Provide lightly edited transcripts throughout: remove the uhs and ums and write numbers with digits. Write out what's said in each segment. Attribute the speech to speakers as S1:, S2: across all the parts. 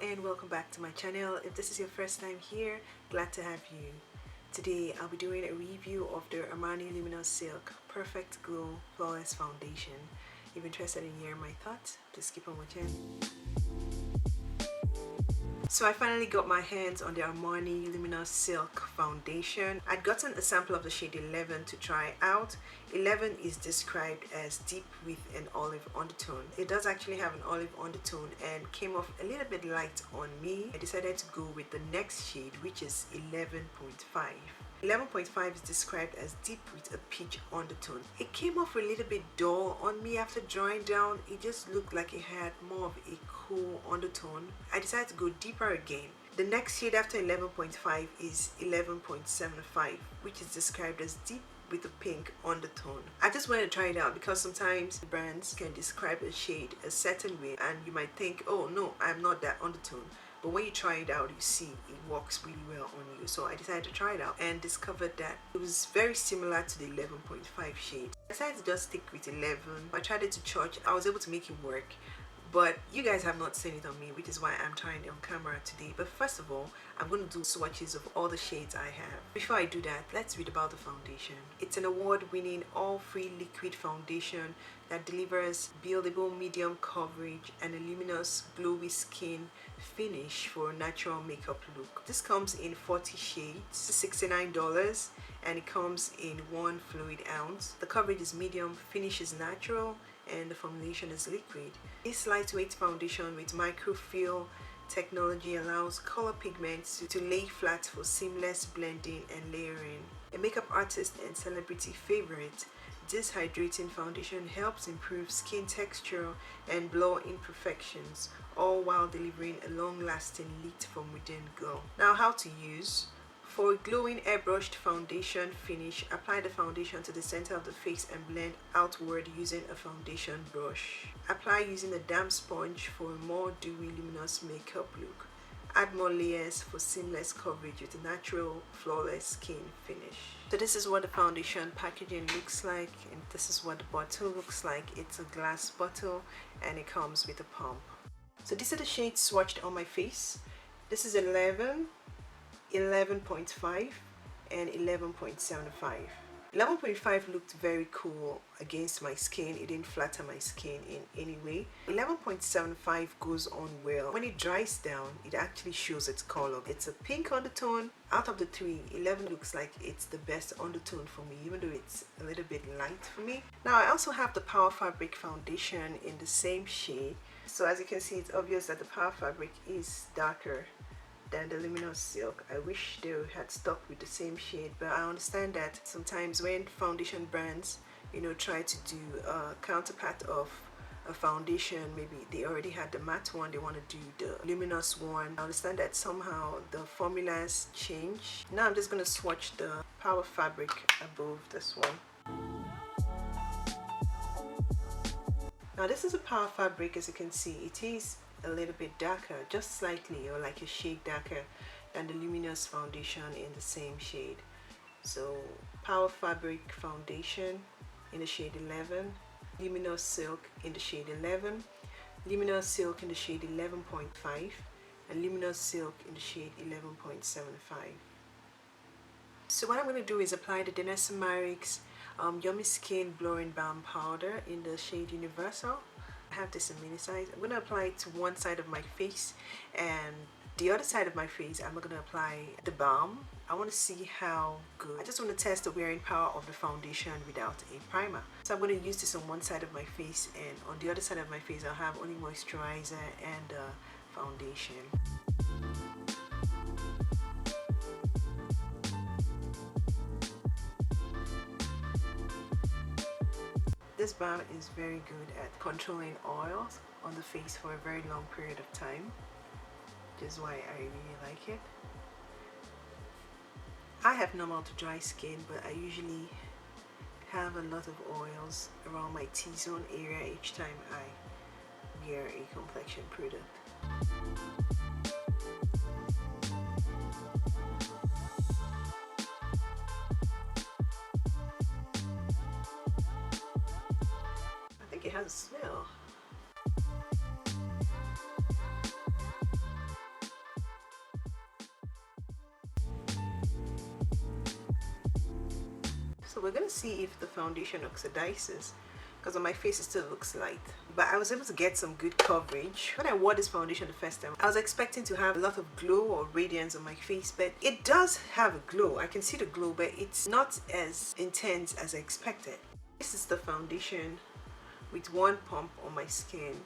S1: and welcome back to my channel. If this is your first time here, glad to have you. Today I'll be doing a review of the Armani Luminous Silk Perfect Glow Flawless Foundation. If you're interested in hearing my thoughts, just keep on watching. So I finally got my hands on the Armani Luminous Silk Foundation. I'd gotten a sample of the shade 11 to try out. 11 is described as deep with an olive undertone. It does actually have an olive undertone and came off a little bit light on me. I decided to go with the next shade, which is 11.5. 11.5 is described as deep with a peach undertone. It came off a little bit dull on me after drying down. It just looked like it had more of a cool undertone. I decided to go deeper again. The next shade after 11.5 is 11.75, which is described as deep with a pink undertone. I just wanted to try it out because sometimes brands can describe a shade a certain way and you might think, oh no, I'm not that undertone. But when you try it out, you see it works really well on you. So I decided to try it out and discovered that it was very similar to the 11.5 shade. I decided to just stick with 11. I tried it to church. I was able to make it work. But you guys have not seen it on me, which is why I'm trying it on camera today. But first of all, I'm going to do swatches of all the shades I have. Before I do that, let's read about the foundation. It's an award-winning all-free liquid foundation that delivers buildable medium coverage and a luminous glowy skin finish for a natural makeup look. This comes in 40 shades, $69, and it comes in 1 fluid ounce. The coverage is medium, finish is natural, and the formulation is liquid. This lightweight foundation with microfill technology allows color pigments to lay flat for seamless blending and layering. A makeup artist and celebrity favorite, this hydrating foundation helps improve skin texture and blur imperfections, all while delivering a long-lasting lit from within glow. Now, how to use. For a glowing airbrushed foundation finish, apply the foundation to the center of the face and blend outward using a foundation brush. Apply using a damp sponge for a more dewy, luminous makeup look. Add more layers for seamless coverage with a natural, flawless skin finish. So this is what the foundation packaging looks like, and this is what the bottle looks like. It's a glass bottle and it comes with a pump. So these are the shades swatched on my face. This is 11, 11.5 and 11.75. 11.5 looked very cool against my skin. It didn't flatter my skin in any way. 11.75 goes on well. When it dries down, it actually shows its color. It's a pink undertone. Out of the three, 11 looks like it's the best undertone for me, even though it's a little bit light for me. Now I also have the Power Fabric foundation in the same shade. So as you can see, it's obvious that the Power Fabric is darker than the Luminous Silk. I wish they had stuck with the same shade, but I understand that sometimes when foundation brands, try to do a counterpart of a foundation, maybe they already had the matte one, they want to do the luminous one. I understand that somehow the formulas change. Now I'm just going to swatch the Power Fabric above this one. Now this is a Power Fabric. As you can see, it is a little bit darker, just slightly, or like a shade darker than the Luminous foundation in the same shade. So Power Fabric foundation in the shade 11, Luminous Silk in the shade 11, Luminous Silk in the shade 11.5, and Luminous Silk in the shade 11.75. So what I'm going to do is apply the Denesamarics Yummy Skin Blurring Balm Powder in the shade Universal. I have this in mini size. I'm going to apply it to one side of my face, and the other side of my face I'm going to apply the balm. I want to see how good. I just want to test the wearing power of the foundation without a primer. So I'm going to use this on one side of my face, and on the other side of my face I'll have only moisturizer and foundation. This balm is very good at controlling oils on the face for a very long period of time, which is why I really like it. I have normal to dry skin, but I usually have a lot of oils around my T-zone area each time I wear a complexion product. It has a smell. So we're gonna see if the foundation oxidizes, because on my face it still looks light. But I was able to get some good coverage. When I wore this foundation the first time, I was expecting to have a lot of glow or radiance on my face, but it does have a glow. I can see the glow, but it's not as intense as I expected. This is the foundation with one pump on my skin,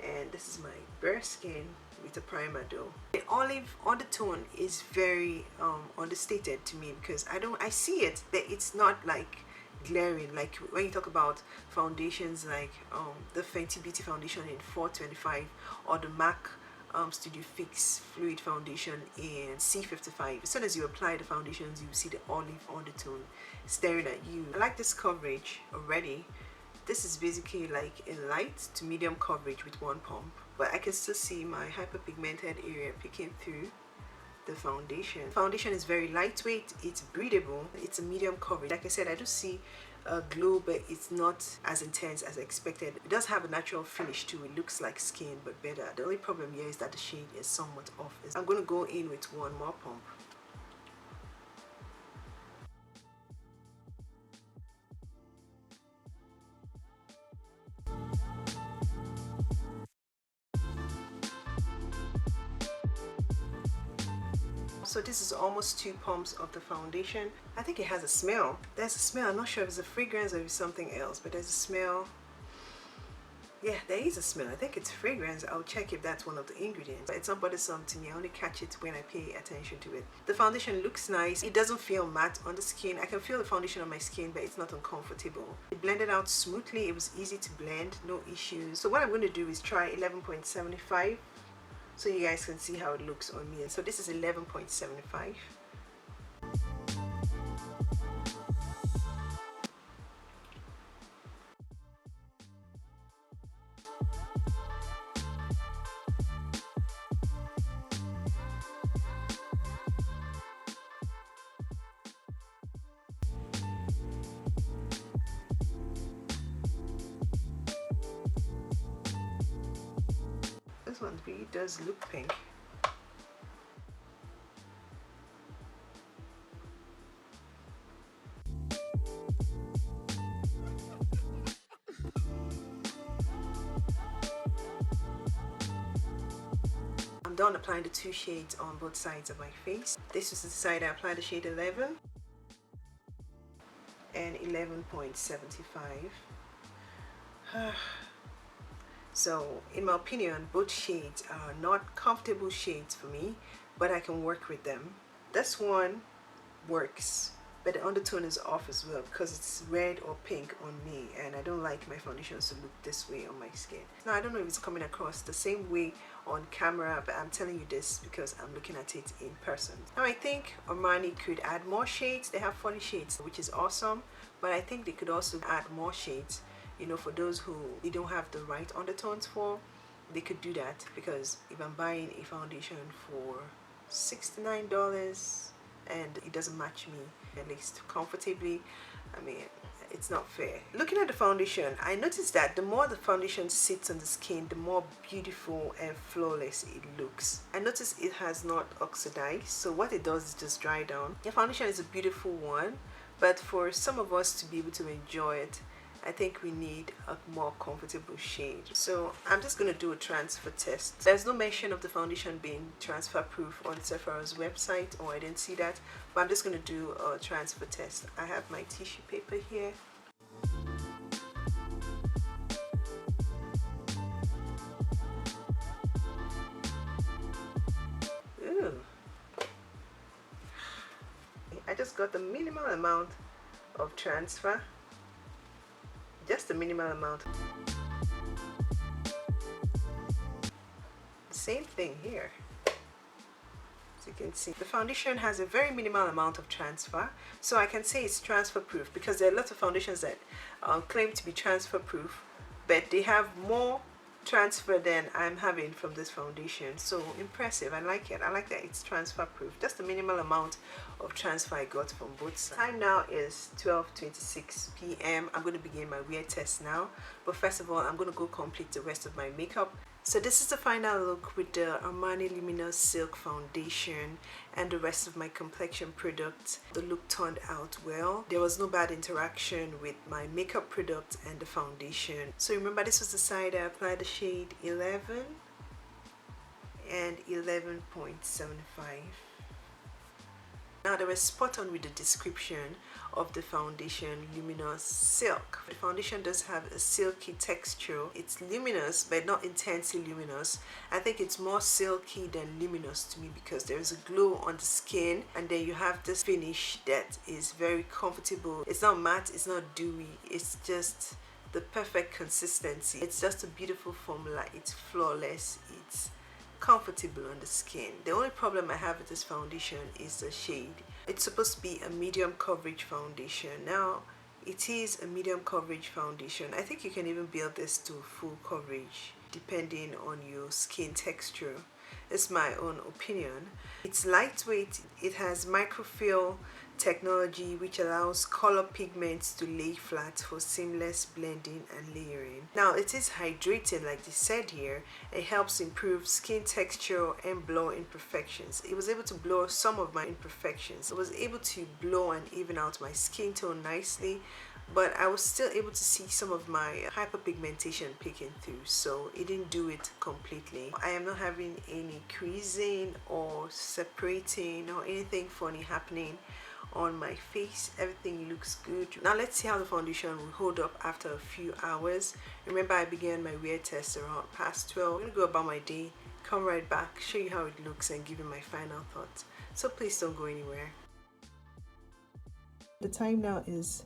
S1: and this is my bare skin with a primer though. The olive undertone is very understated to me, because I see it, but it's not like glaring like when you talk about foundations like the Fenty Beauty foundation in 425 or the MAC Studio Fix Fluid Foundation in C55. As soon as you apply the foundations, you see the olive undertone staring at you. I like this coverage already. This is basically like a light to medium coverage with one pump, but I can still see my hyperpigmented area peeking through the foundation. Foundation is very lightweight, it's breathable, it's a medium coverage. Like I said, I do see a glow, but it's not as intense as I expected. It does have a natural finish too. It looks like skin but better. The only problem here is that the shade is somewhat off. I'm going to go in with one more pump. So this is almost 2 pumps of the foundation. I think it has a smell. There's a smell. I'm not sure if it's a fragrance or if it's something else, but there's a smell. Yeah, there is a smell. I think it's fragrance. I'll check if that's one of the ingredients. But it's not bothersome to me. I only catch it when I pay attention to it. The foundation looks nice. It doesn't feel matte on the skin. I can feel the foundation on my skin, but it's not uncomfortable. It blended out smoothly. It was easy to blend, no issues. So what I'm going to do is try 11.75. so you guys can see how it looks on me. So this is 11.75. This one really does look pink. I'm done applying the 2 shades on both sides of my face. This is the side I applied the shade 11 and 11.75. So in my opinion, both shades are not comfortable shades for me, but I can work with them. This one works, but the undertone is off as well because it's red or pink on me, and I don't like my foundations to look this way on my skin. Now I don't know if it's coming across the same way on camera, but I'm telling you this because I'm looking at it in person. Now I think Armani could add more shades. They have 40 shades, which is awesome, but I think they could also add more shades. You know, for those who they don't have the right undertones for, they could do that, because if I'm buying a foundation for $69 and it doesn't match me at least comfortably, I mean, it's not fair. Looking at the foundation, I noticed that the more the foundation sits on the skin, the more beautiful and flawless it looks. I noticed it has not oxidized, so what it does is just dry down. Your foundation is a beautiful one, but for some of us to be able to enjoy it, I think we need a more comfortable shade. So I'm just going to do a transfer test. There's no mention of the foundation being transfer proof on Sephira's website, or I didn't see that, but I'm just going to do a transfer test. I have my tissue paper here. Ooh. I just got the minimal amount of transfer. Just a minimal amount. Same thing here. As you can see, the foundation has a very minimal amount of transfer, so I can say it's transfer proof, because there are lots of foundations that claim to be transfer proof, but they have more transfer than I'm having from this foundation. So impressive. I like it. I like that it's transfer proof. Just the minimal amount of transfer I got from both sides. Time now is 12:26 p.m. I'm going to begin my wear test now, but first of all I'm going to go complete the rest of my makeup So this is the final look with the Armani Luminous Silk Foundation and the rest of my complexion products. The look turned out well. There was no bad interaction with my makeup product and the foundation. So remember, this was the side I applied the shade 11 and 11.75. Now they were spot on with the description of the foundation, Luminous Silk. The foundation does have a silky texture. It's luminous but not intensely luminous. I think it's more silky than luminous to me because there's a glow on the skin, and then you have this finish that is very comfortable. It's not matte, it's not dewy, it's just the perfect consistency. It's just a beautiful formula. It's flawless, it's comfortable on the skin. The only problem I have with this foundation is the shade. It's supposed to be a medium coverage foundation. Now it is a medium coverage foundation. I think you can even build this to full coverage depending on your skin texture. It's my own opinion. It's lightweight. It has microfill technology which allows color pigments to lay flat for seamless blending and layering. Now it is hydrating like they said here. It helps improve skin texture and blur imperfections. It was able to blur some of my imperfections. It was able to blow and even out my skin tone nicely, but I was still able to see some of my hyperpigmentation peeking through, so it didn't do it completely. I am not having any creasing or separating or anything funny happening on my face. Everything looks good. Now let's see how the foundation will hold up after a few hours. Remember, I began my wear test around past 12. I'm gonna go about my day, come right back, show you how it looks, and give you my final thoughts. So please don't go anywhere. The time now is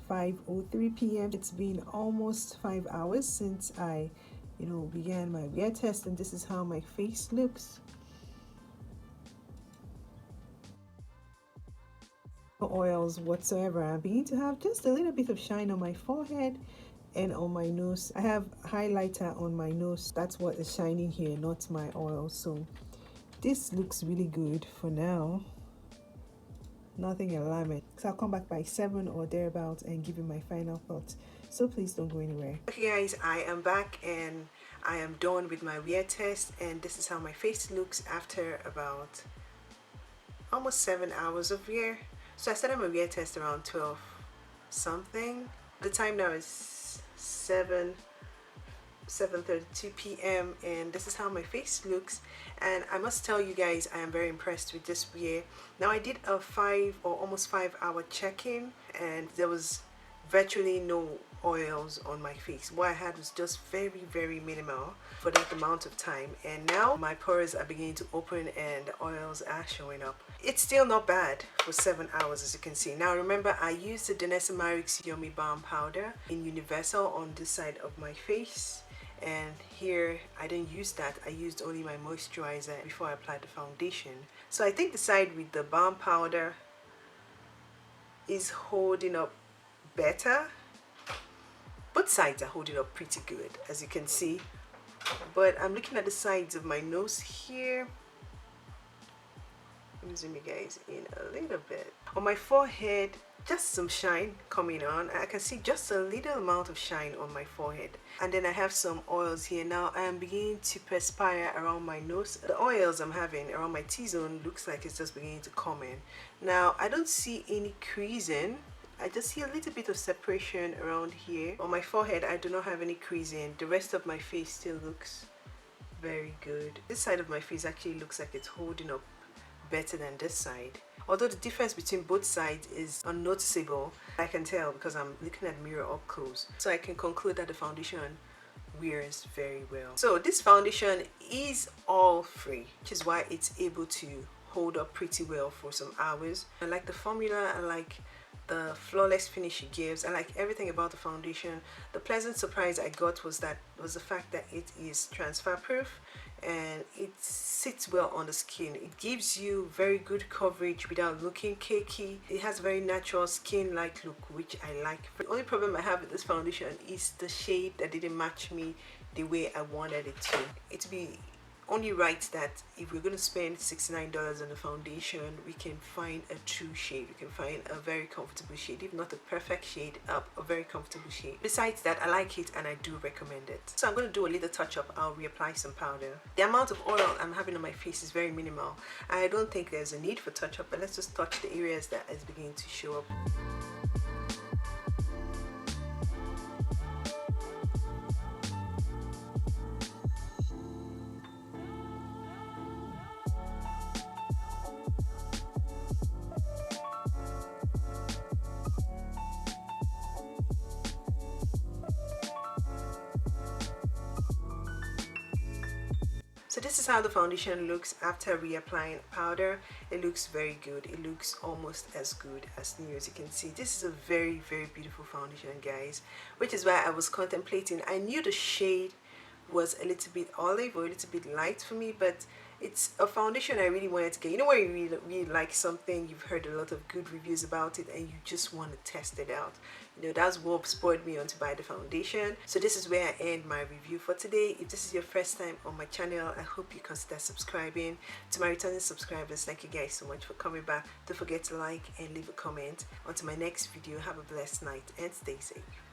S1: 5:03 p.m. It's been almost 5 hours since I began my wear test, and this is how my face looks. No oils whatsoever. I'm beginning to have just a little bit of shine on my forehead and on my nose. I have highlighter on my nose. That's what is shining here, not my oil. So this looks really good for now. Nothing alarming. So I'll come back by 7 or thereabouts and give you my final thoughts. So please don't go anywhere. Okay guys, I am back and I am done with my wear test, and this is how my face looks after about almost 7 hours of wear. So I started my wear test around 12 something. The time now is 7:32 p.m. and this is how my face looks. And I must tell you guys, I am very impressed with this wear. Now I did a 5 or almost 5 hour check-in, and there was virtually no oils on my face. What I had was just very minimal for that amount of time, and now my pores are beginning to open and the oils are showing up. It's still not bad for 7 hours, as you can see. Now remember, I used the Danessa Marix Yummy Balm powder in Universal on this side of my face, and here I didn't use that. I used only my moisturizer before I applied the foundation. So I think the side with the balm powder is holding up better. Both sides are holding up pretty good, as you can see, but I'm looking at the sides of my nose here. Let me zoom you guys in a little bit. On my forehead, just some shine coming on. I can see just a little amount of shine on my forehead, and then I have some oils here. Now I am beginning to perspire around my nose. The oils I'm having around my T-zone looks like it's just beginning to come in. Now I don't see any creasing. I just see a little bit of separation around here. On my forehead, I do not have any creasing. The rest of my face still looks very good. This side of my face actually looks like it's holding up better than this side. Although the difference between both sides is unnoticeable, I can tell because I'm looking at the mirror up close. So I can conclude that the foundation wears very well. So this foundation is all free, which is why it's able to hold up pretty well for some hours. I like the formula, I like the flawless finish it gives. I like everything about the foundation. The pleasant surprise I got was the fact that it is transfer proof and it sits well on the skin. It gives you very good coverage without looking cakey. It has a very natural skin-like look, which I like. The only problem I have with this foundation is the shade that didn't match me the way I wanted it to. To be only right that if we're going to spend $69 on a foundation, we can find a true shade. We can find a very comfortable shade, if not a perfect shade, a very comfortable shade. Besides that, I like it and I do recommend it. So I'm going to do a little touch up. I'll reapply some powder. The amount of oil I'm having on my face is very minimal. I don't think there's a need for touch up, but let's just touch the areas that is beginning to show up. So this is how the foundation looks after reapplying powder. It looks very good. It looks almost as good as new. As you can see, this is a very, very beautiful foundation, guys, which is why I was contemplating. I knew the shade was a little bit olive or a little bit light for me, but it's a foundation I really wanted to get. You know, when you really like something, you've heard a lot of good reviews about it and you just want to test it out. You know, that's what spurred me on to buy the foundation. So this is where I end my review for today. If this is your first time on my channel, I hope you consider subscribing. To my returning subscribers, thank you guys so much for coming back. Don't forget to like and leave a comment. Until my next video, have a blessed night and stay safe.